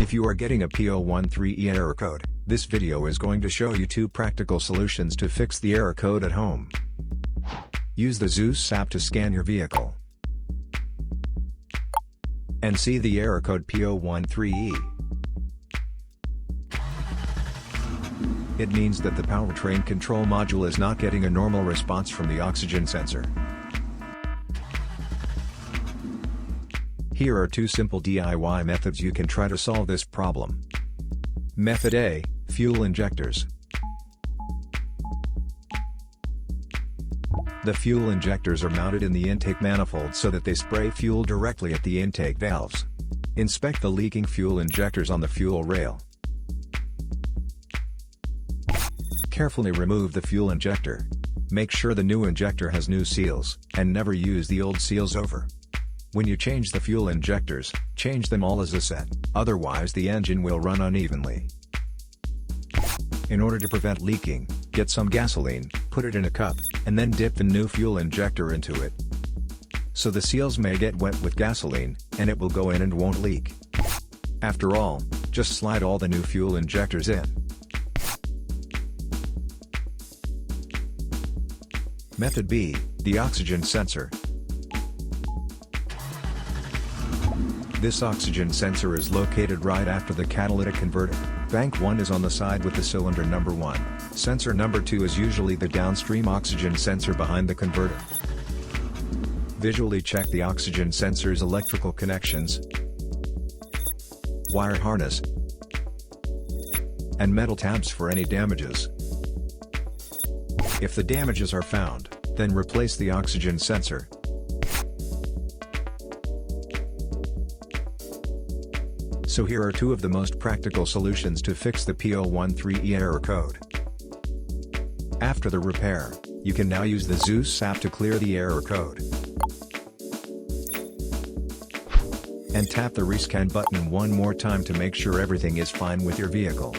If you are getting a P013E error code, this video is going to show you 2 practical solutions to fix the error code at home. Use the Zeus app to scan your vehicle and see the error code P013E. It means that the powertrain control module is not getting a normal response from the oxygen sensor. Here are 2 simple DIY methods you can try to solve this problem. Method A, fuel injectors. The fuel injectors are mounted in the intake manifold so that they spray fuel directly at the intake valves. Inspect the leaking fuel injectors on the fuel rail. Carefully remove the fuel injector. Make sure the new injector has new seals, and never use the old seals over. When you change the fuel injectors, change them all as a set, otherwise the engine will run unevenly. In order to prevent leaking, get some gasoline, put it in a cup, and then dip the new fuel injector into it. So the seals may get wet with gasoline, and it will go in and won't leak. After all, just slide all the new fuel injectors in. Method B, the oxygen sensor. This oxygen sensor is located right after the catalytic converter. Bank 1 is on the side with the cylinder number 1. Sensor number 2 is usually the downstream oxygen sensor behind the converter. Visually check the oxygen sensor's electrical connections, wire harness, and metal tabs for any damages. If the damages are found, then replace the oxygen sensor. So here are 2 of the most practical solutions to fix the P013E error code. After the repair, you can now use the Zeus app to clear the error code. And tap the rescan button one more time to make sure everything is fine with your vehicle.